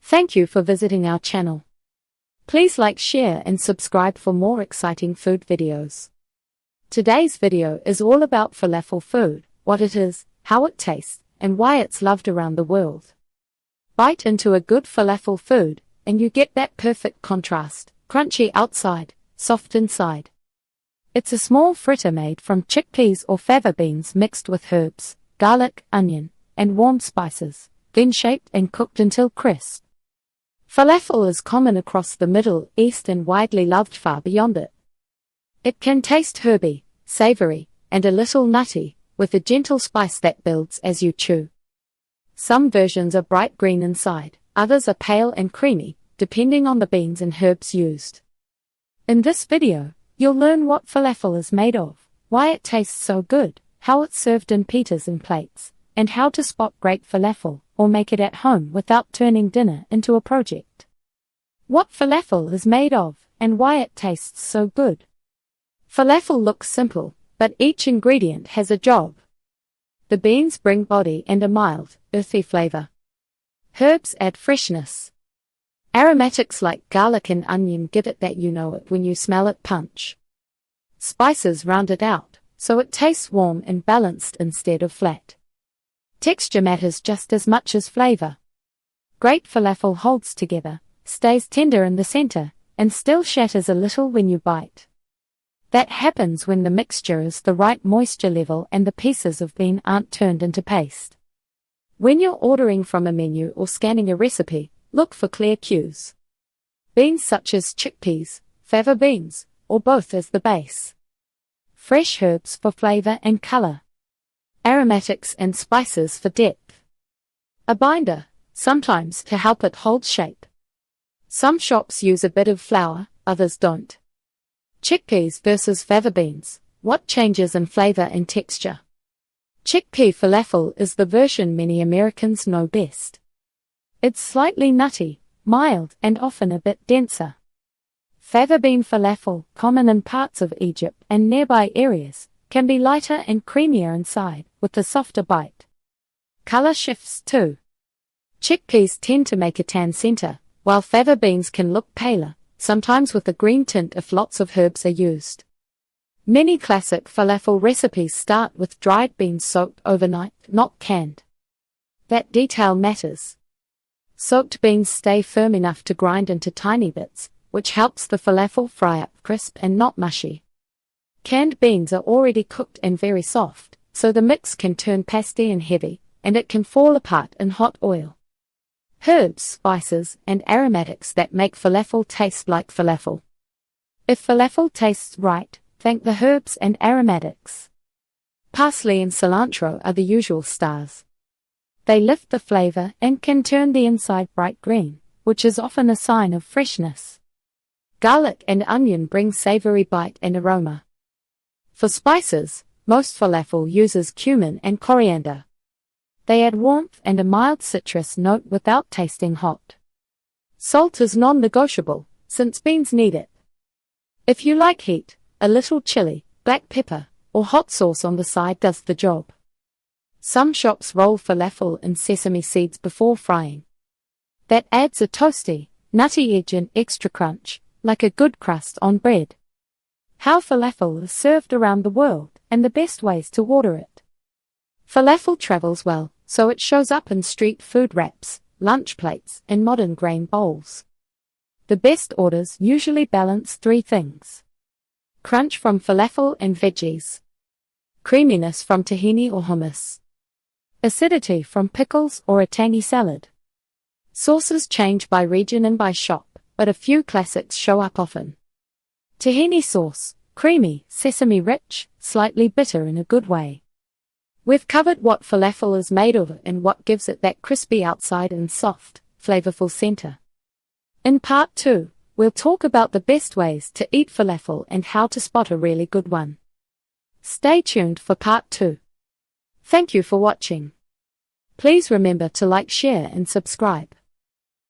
Thank you for visiting our channel. Please like, share and subscribe for more exciting food videos. Today's video is all about falafel food, what it is, how it tastes, and why it's loved around the world. Bite into a good falafel food, and you get that perfect contrast, crunchy outside, soft inside. It's a small fritter made from chickpeas or fava beans mixed with herbs, garlic, onion, and warm spices, then shaped and cooked until crisp. Falafel is common across the Middle East and widely loved far beyond it. It can taste herby, savory, and a little nutty, with a gentle spice that builds as you chew. Some versions are bright green inside, others are pale and creamy, depending on the beans and herbs used. In this video, you'll learn what falafel is made of, why it tastes so good, how it's served in pitas and plates, and how to spot great falafel, or make it at home without turning dinner into a project. What falafel is made of, and why it tastes so good. Falafel looks simple, but each ingredient has a job. The beans bring body and a mild, earthy flavor. Herbs add freshness. Aromatics like garlic and onion give it that you know it when you smell it punch. Spices round it out, so it tastes warm and balanced instead of flat. Texture matters just as much as flavor. Great falafel holds together, stays tender in the center, and still shatters a little when you bite. That happens when the mixture is the right moisture level and the pieces of bean aren't turned into paste. When you're ordering from a menu or scanning a recipe, look for clear cues. Beans such as chickpeas, fava beans, or both as the base. Fresh herbs for flavor and color. Aromatics and spices for depth. A binder, sometimes to help it hold shape. Some shops use a bit of flour, others don't. Chickpeas versus fava beans, what changes in flavor and texture? Chickpea falafel is the version many Americans know best. It's slightly nutty, mild, and often a bit denser. Fava bean falafel, common in parts of Egypt and nearby areas, can be lighter and creamier inside, with a softer bite. Color shifts too. Chickpeas tend to make a tan center, while fava beans can look paler, sometimes with a green tint if lots of herbs are used. Many classic falafel recipes start with dried beans soaked overnight, not canned. That detail matters. Soaked beans stay firm enough to grind into tiny bits, which helps the falafel fry up crisp and not mushy. Canned beans are already cooked and very soft, so the mix can turn pasty and heavy, and it can fall apart in hot oil. Herbs, spices, and aromatics that make falafel taste like falafel. If falafel tastes right, thank the herbs and aromatics. Parsley and cilantro are the usual stars. They lift the flavor and can turn the inside bright green, which is often a sign of freshness. Garlic and onion bring savory bite and aroma. For spices, most falafel uses cumin and coriander. They add warmth and a mild citrus note without tasting hot. Salt is non-negotiable, since beans need it. If you like heat, a little chili, black pepper, or hot sauce on the side does the job. Some shops roll falafel in sesame seeds before frying. That adds a toasty, nutty edge and extra crunch, like a good crust on bread. How falafel is served around the world, and the best ways to order it. Falafel travels well, so it shows up in street food wraps, lunch plates, and modern grain bowls. The best orders usually balance three things. Crunch from falafel and veggies. Creaminess from tahini or hummus. Acidity from pickles or a tangy salad. Sauces change by region and by shop, but a few classics show up often. Tahini sauce, creamy, sesame-rich, slightly bitter in a good way. We've covered what falafel is made of and what gives it that crispy outside and soft, flavorful center. In part 2, we'll talk about the best ways to eat falafel and how to spot a really good one. Stay tuned for part 2. Thank you for watching. Please remember to like, share and subscribe.